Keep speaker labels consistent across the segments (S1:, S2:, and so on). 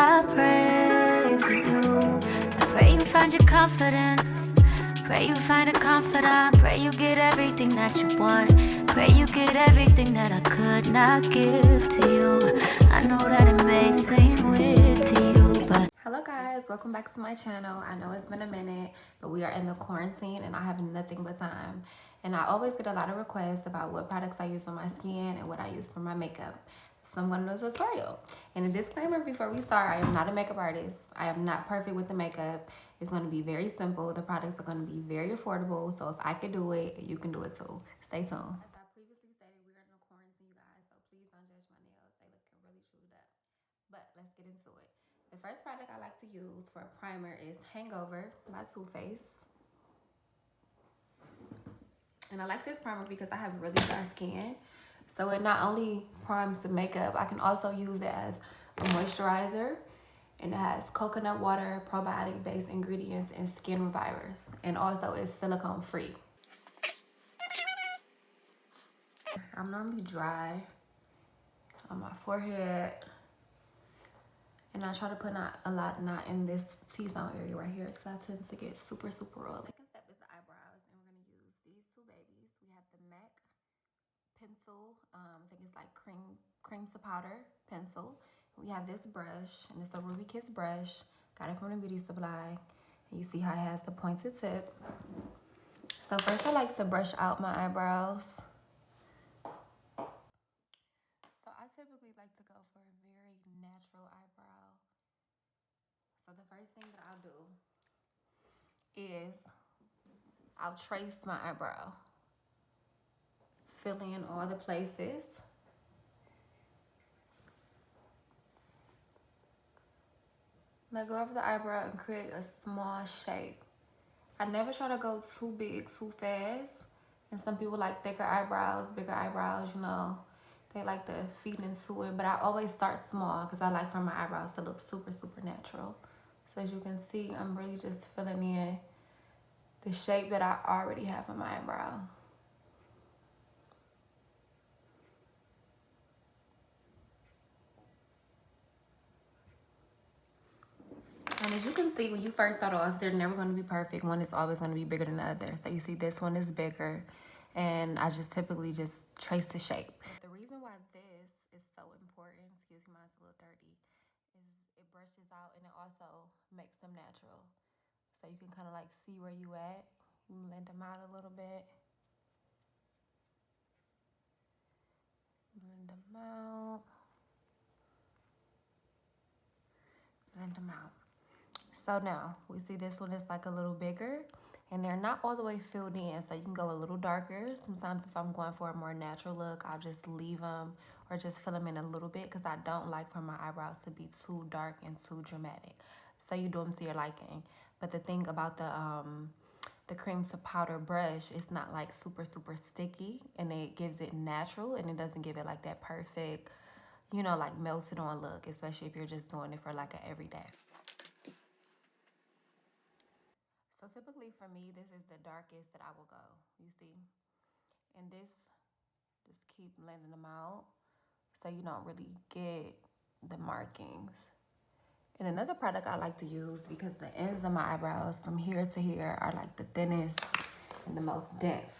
S1: I pray for you. I pray you find your confidence. Pray you find a confidant. Pray you get everything that you want. Pray you get everything that I could not give to you. I know that it may seem weird to you, but...
S2: Hello guys, welcome back to my channel. I know it's been a minute, but we are in the quarantine and I have nothing but time. And I always get a lot of requests about what products I use on my skin and what I use for my makeup. So I'm going to do a tutorial. And a disclaimer before we start, I am not a makeup artist. I am not perfect with the makeup. It's going to be very simple. The products are going to be very affordable. So if I can do it, you can do it too. Stay tuned. As I previously stated, we are in a quarantine, you guys. So please don't judge my nails. They looking really chewed up. But let's get into it. The first product I like to use for a primer is Hangover by Too Faced. And I like this primer because I have really dry skin. So it not only primes the makeup, I can also use it as a moisturizer. And it has coconut water, probiotic-based ingredients, and skin revivers. And also it's silicone free. I'm normally dry on my forehead. And I try to put not a lot not in this T-zone area right here because I tend to get super oily. Second step is the eyebrows, and we're going to use these two babies. We have the MAC pencil. I think it's like cream to powder pencil. We have this brush, and it's a Ruby Kiss brush. Got it from the beauty supply. And you see how it has the pointed tip. So first I like to brush out my eyebrows. So I typically like to go for a very natural eyebrow. So the first thing that I'll do is I'll trace my eyebrow. Fill in all the places. Now go over the eyebrow and create a small shape. I never try to go too big, too fast. And some people like thicker eyebrows, bigger eyebrows, you know. They like to feed into it. But I always start small because I like for my eyebrows to look super natural. So as you can see, I'm really just filling in the shape that I already have on my eyebrows. And as you can see, when you first start off, they're never going to be perfect. One is always going to be bigger than the other. So you see this one is bigger. And I just typically just trace the shape. The reason why this is so important, excuse me, mine's a little dirty, is it brushes out and it also makes them natural. So you can kind of like see where you at. You blend them out a little bit. Blend them out. Blend them out. So now we see this one is like a little bigger and they're not all the way filled in. So you can go a little darker. Sometimes if I'm going for a more natural look, I'll just leave them or just fill them in a little bit because I don't like for my eyebrows to be too dark and too dramatic. So you do them to your liking. But the thing about the cream to powder brush, it's not like super sticky and it gives it natural and it doesn't give it like that perfect, you know, like melted on look, especially if you're just doing it for like a everyday. So typically for me, this is the darkest that I will go, you see? And this, just keep blending them out so you don't really get the markings. And another product I like to use because the ends of my eyebrows from here to here are like the thinnest and the most dense.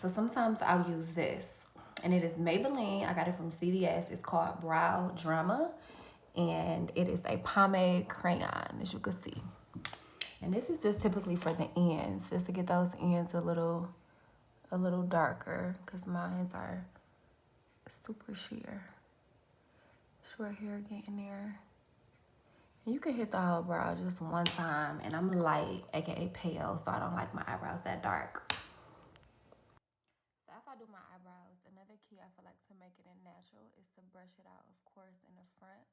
S2: So sometimes I'll use this. And it is Maybelline. I got it from CVS. It's called Brow Drama. And it is a pomade crayon, as you can see. And this is just typically for the ends, just to get those ends a little darker, because mine are super sheer. Short hair getting there. And you can hit the whole brow just one time, and I'm light, aka pale, so I don't like my eyebrows that dark. So after I do my eyebrows, another key I feel like to make it in natural is to brush it out, of course, in the front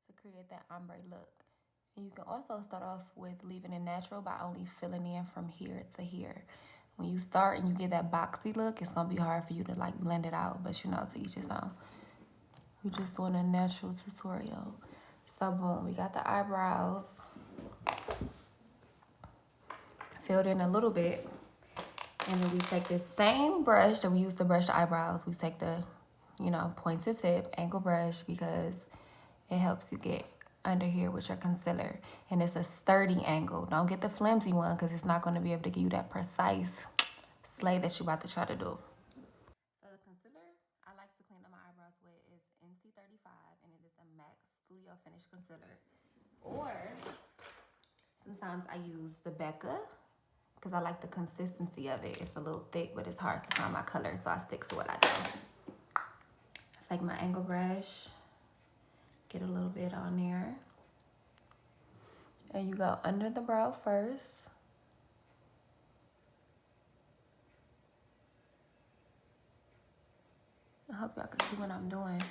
S2: to create that ombre look. And you can also start off with leaving it natural by only filling in from here to here. When you start and you get that boxy look, it's gonna be hard for you to like blend it out, but you know, to each his own. We're just doing a natural tutorial. So boom, we got the eyebrows filled in a little bit. And then we take this same brush that we used to brush the eyebrows. We take the, you know, pointed tip, angle brush, because it helps you get under here with your concealer. And it's a sturdy angle. Don't get the flimsy one because it's not going to be able to give you that precise slay that you're about to try to do. So the concealer I like to clean up my eyebrows with is NC35, and it is a MAC Studio Finish concealer. Or sometimes I use the Becca because I like the consistency of it. It's a little thick, but it's hard to find my color, so I stick to what I do. I take my angle brush, get a little bit on there, and you go under the brow first. I hope y'all can see what I'm doing.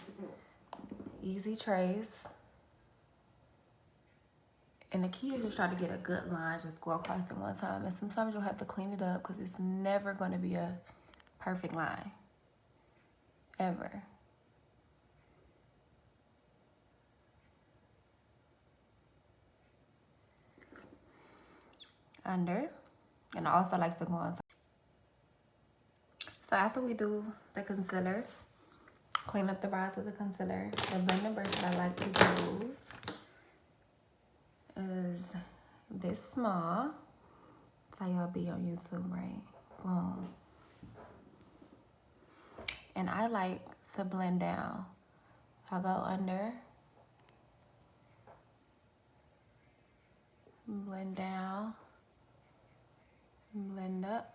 S2: Easy trace. And the key is just try to get a good line, just go across it one time. And sometimes you'll have to clean it up because it's never going to be a perfect line, ever. Under. And I also like to go on top. So after we do the concealer, clean up the brows with the concealer, the blending brush that I like to use is this small. That's how y'all be on YouTube, right? Boom. And I like to blend down. I go under, blend down, blend up.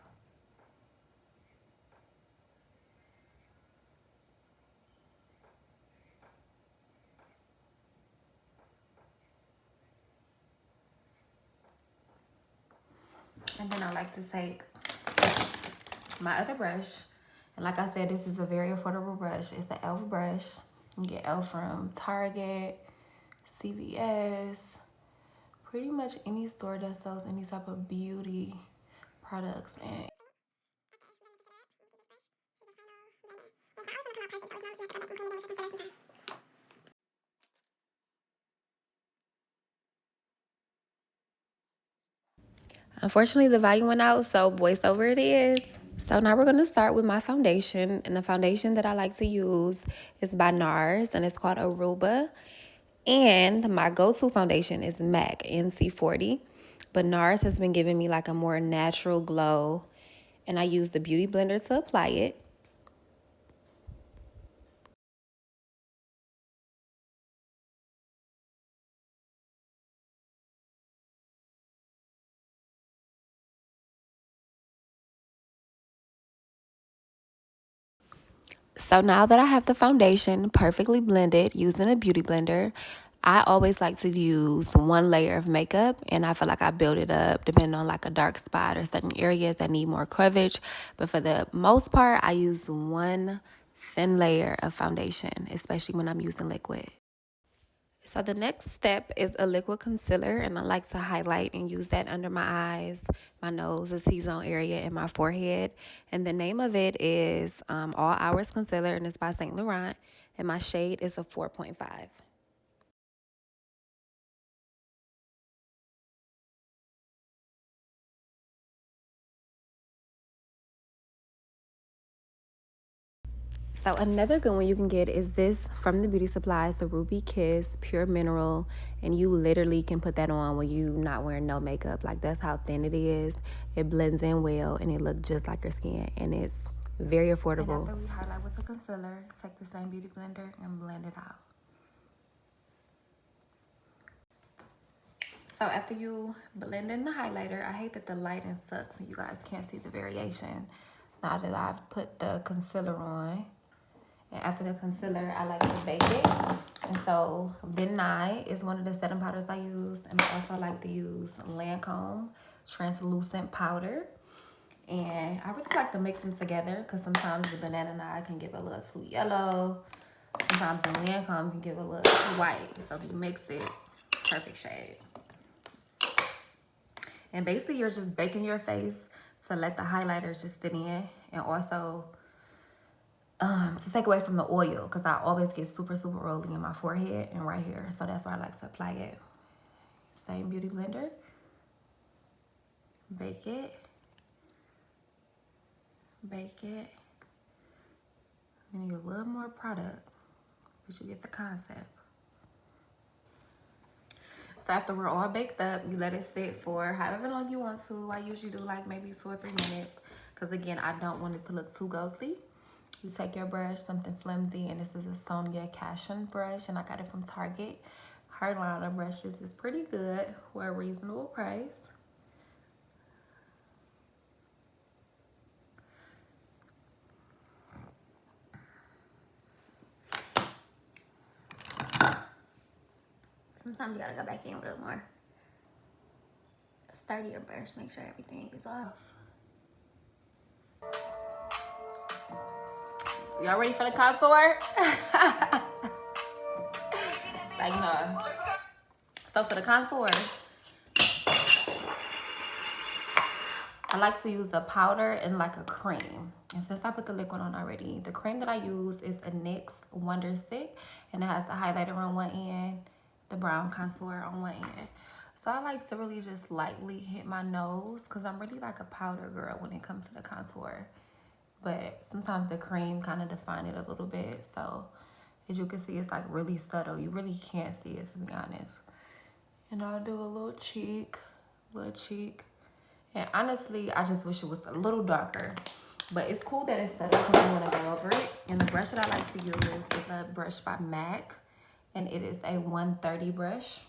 S2: And then I like to take my other brush. And like I said, this is a very affordable brush. It's the e.l.f. brush. You get e.l.f. from Target, CVS, pretty much any store that sells any type of beauty products. And unfortunately, the volume went out, so voiceover it is. So now we're going to start with my foundation. And the foundation that I like to use is by NARS, and it's called Aruba. And my go-to foundation is MAC NC40. But NARS has been giving me like a more natural glow. And I use the Beauty Blender to apply it. So now that I have the foundation perfectly blended using a beauty blender, I always like to use one layer of makeup, and I feel like I build it up depending on like a dark spot or certain areas that need more coverage. But for the most part, I use one thin layer of foundation, especially when I'm using liquid. So the next step is a liquid concealer, and I like to highlight and use that under my eyes, my nose, the T-zone area, and my forehead. And the name of it is All Hours Concealer, and it's by St. Laurent, and my shade is a 4.5. So another good one you can get is this from the Beauty Supplies, the Ruby Kiss Pure Mineral. And you literally can put that on when you're not wearing no makeup. Like, that's how thin it is. It blends in well, and it looks just like your skin. And it's very affordable. And after we highlight with the concealer, take the same Beauty Blender and blend it out. So after you blend in the highlighter, I hate that the lighting sucks and you guys can't see the variation. Now that I've put the concealer on, and after the concealer, I like to bake it. And so Didnt is one of the setting powders I use. And I also like to use Lancôme translucent powder. And I really like to mix them together because sometimes the banana and can give a little too yellow. Sometimes the Lancôme can give a little too white. So if you mix it, perfect shade. And basically you're just baking your face to let the highlighter just sit in, and also to take away from the oil, because I always get super oily in my forehead and right here. So that's why I like to apply it. Same Beauty Blender. Bake it. Bake it. You need a little more product, but you get the concept. So after we're all baked up, you let it sit for however long you want to. I usually do like maybe 2 or 3 minutes because again, I don't want it to look too ghostly. You take your brush, something flimsy, and this is a Sonia Cashion brush, and I got it from Target. Her line of brushes is pretty good for a reasonable price. Sometimes you gotta go back in with a more sturdier brush, make sure everything is off. Y'all ready for the contour? Like, no. So for the contour, I like to use the powder and like a cream. And since I put the liquid on already, the cream that I use is a NYX Wonder Stick, and it has the highlighter on one end, the brown contour on one end. So I like to really just lightly hit my nose because I'm really like a powder girl when it comes to the contour. But sometimes the cream kind of define it a little bit. So as you can see, it's like really subtle. You really can't see it, to be honest. And I'll do a little cheek. And honestly, I just wish it was a little darker. But it's cool that it's subtle because I'm going to go over it. And the brush that I like to use is a brush by MAC. And it is a 130 brush.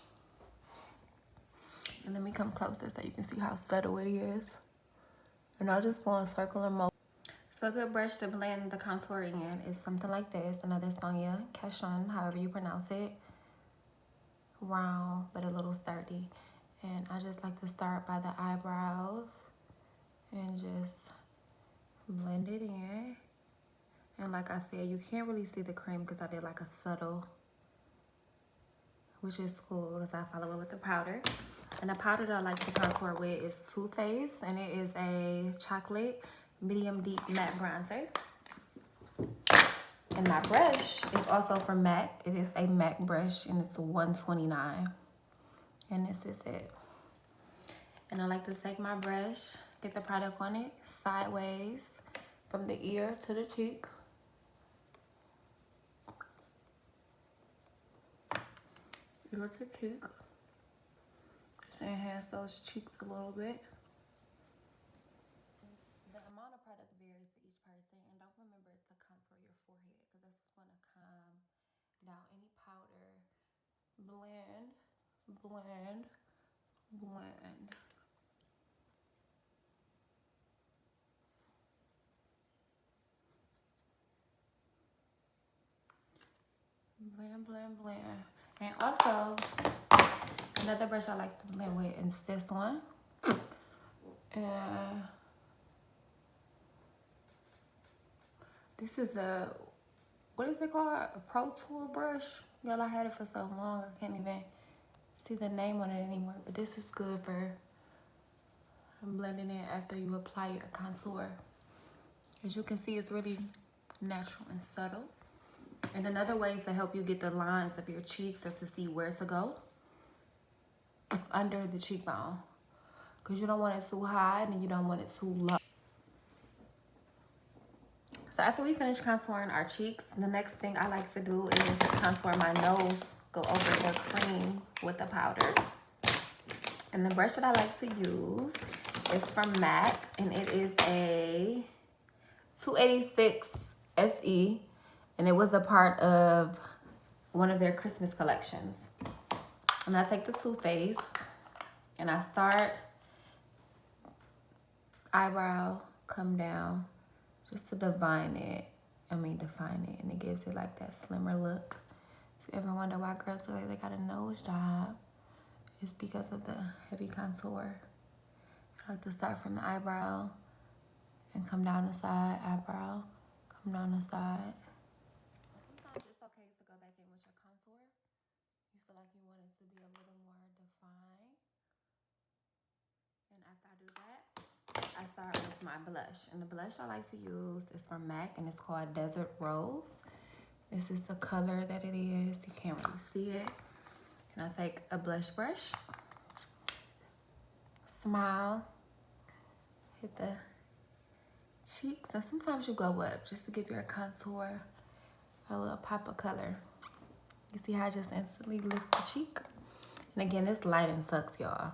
S2: And let me come closer so you can see how subtle it is. And I'll just go in circular motion. So a good brush to blend the contour in is something like this. Another Sonia Cashion, however you pronounce it. Round, but a little sturdy. And I just like to start by the eyebrows and just blend it in. And like I said, you can't really see the cream because I did like a subtle, which is cool because I follow it with the powder. And the powder that I like to contour with is Too Faced, and it is a chocolate medium deep matte bronzer. And my brush is also from MAC. It is a MAC brush and it's a 129. And this is it. And I like to take my brush, get the product on it sideways from the ear to the cheek. Ear to cheek. Just enhance those cheeks a little bit. The amount of product varies for each person, and don't remember to contour your forehead because that's going to calm down any powder. Blend, blend, blend. Blend, blend, blend. And also, another brush I like to blend with is this one. And this is a, what is it called? A Pro Tool brush. Y'all, I had it for so long, I can't even see the name on it anymore. But this is good for blending in after you apply your contour. As you can see, it's really natural and subtle. And another way to help you get the lines of your cheeks or to see where to go, under the cheekbone. Because you don't want it too high and you don't want it too low. So after we finish contouring our cheeks, the next thing I like to do is contour my nose, go over the cream with the powder. And the brush that I like to use is from MAC, and it is a 286 SE, and it was a part of one of their Christmas collections. And I take the Too Faced, and I start eyebrow, come down, just to define it, and it gives it like that slimmer look. If you ever wonder why girls feel like they got a nose job, it's because of the heavy contour. I like to start from the eyebrow and come down the side, eyebrow, come down the side. Sometimes it's okay to go back in with your contour. You feel like you want it to be a little more defined. And after I do that, I start with my blush. And the blush I like to use is from MAC, and it's called Desert Rose. This is the color that it is. You can't really see it. And I take a blush brush, smile, hit the cheeks, and sometimes you go up just to give your contour a little pop of color. You see how I just instantly lift the cheek? And again, this lighting sucks, y'all.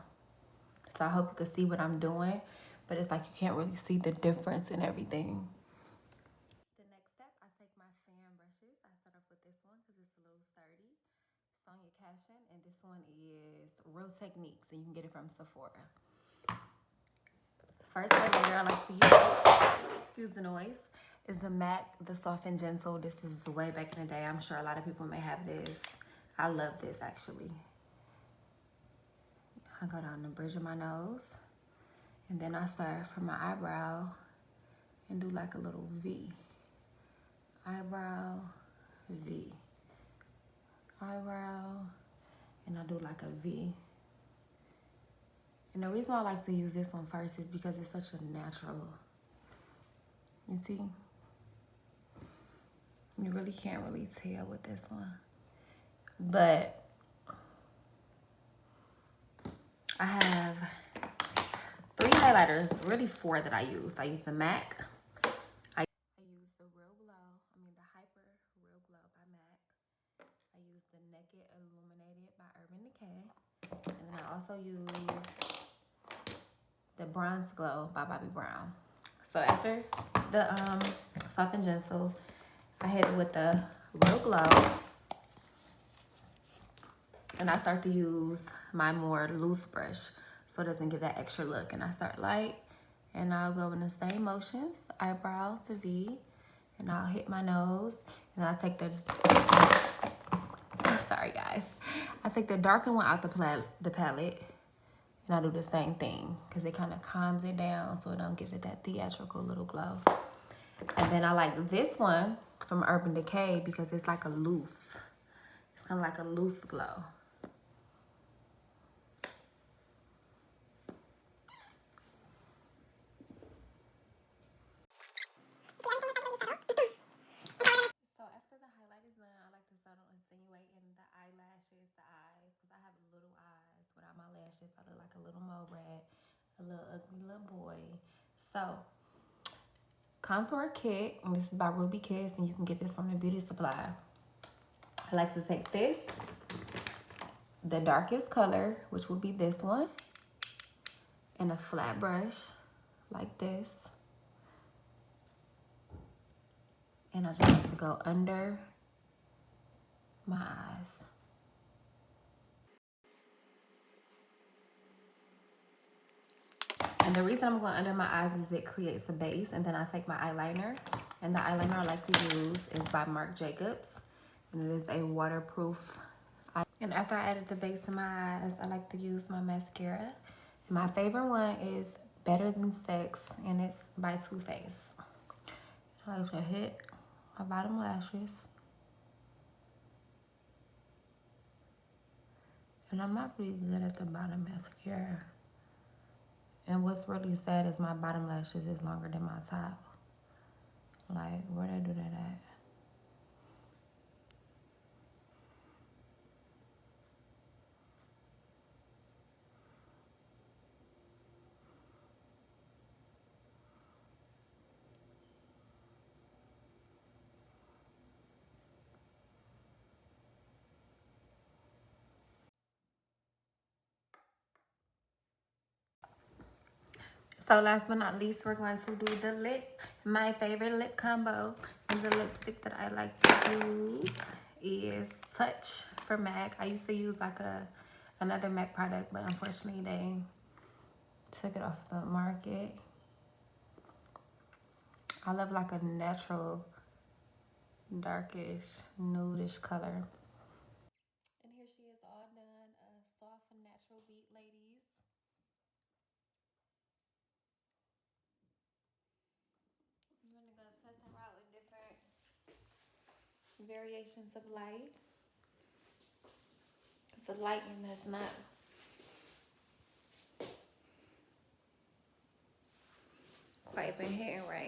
S2: So I hope you can see what I'm doing, but it's like you can't really see the difference in everything. The next step, I take my fan brushes. I start off with this one because it's a little sturdy. Sonia Cashin, and this one is Real Techniques, and you can get it from Sephora. First highlighter I like to use, excuse the noise, is the MAC, the Soft and Gentle. This is way back in the day. I'm sure a lot of people may have this. I love this, actually. I go down the bridge of my nose, and then I start from my eyebrow and do like a little V. Eyebrow, V. Eyebrow, and I do like a V. And the reason why I like to use this one first is because it's such a natural, you see? You really can't really tell with this one. But I have 3 highlighters, really 4 that I use. I use the MAC. I use the the Hyper Real Glow by MAC. I use the Naked Illuminated by Urban Decay. And then I also use the Bronze Glow by Bobbi Brown. So after the Soft and Gentle, I hit it with the Real Glow. And I start to use my more loose brush so it doesn't give that extra look. And I start light, and I'll go in the same motions, eyebrow to V, and I'll hit my nose. And I take the, sorry guys, I take the darker one out the palette, and I do the same thing because it kind of calms it down so it don't give it that theatrical little glow. And then I like this one from Urban Decay because it's like a loose, it's kind of like a loose glow. So after the highlight is done, I like to start on insinuating the eyelashes, the eyes, because I have little eyes. Without my lashes, I look like a little mole rat, a little ugly little boy. So, contour kit, and this is by Ruby Kiss, and you can get this from the beauty supply. I like to take this, the darkest color, which will be this one, and a flat brush like this. And I just like to go under my eyes. And the reason I'm going under my eyes is it creates a base. And then I take my eyeliner. And the eyeliner I like to use is by Marc Jacobs. And it is a waterproof. And after I added the base in my eyes, I like to use my mascara. And my favorite one is Better Than Sex, and it's by Too Faced. I like to hit my bottom lashes. And I'm not really good at the bottom mascara. And what's really sad is my bottom lashes is longer than my top. Like, where'd I do that at? So last but not least, we're going to do the lip. My favorite lip combo and the lipstick that I like to use is Touch for MAC. I used to use like another MAC product, but unfortunately they took it off the market. I love like a natural, darkish, nudish color. And here she is all done, a soft and natural beat, ladies. I'm gonna test her out in different variations of light. Because the lighting is not quite been hitting right.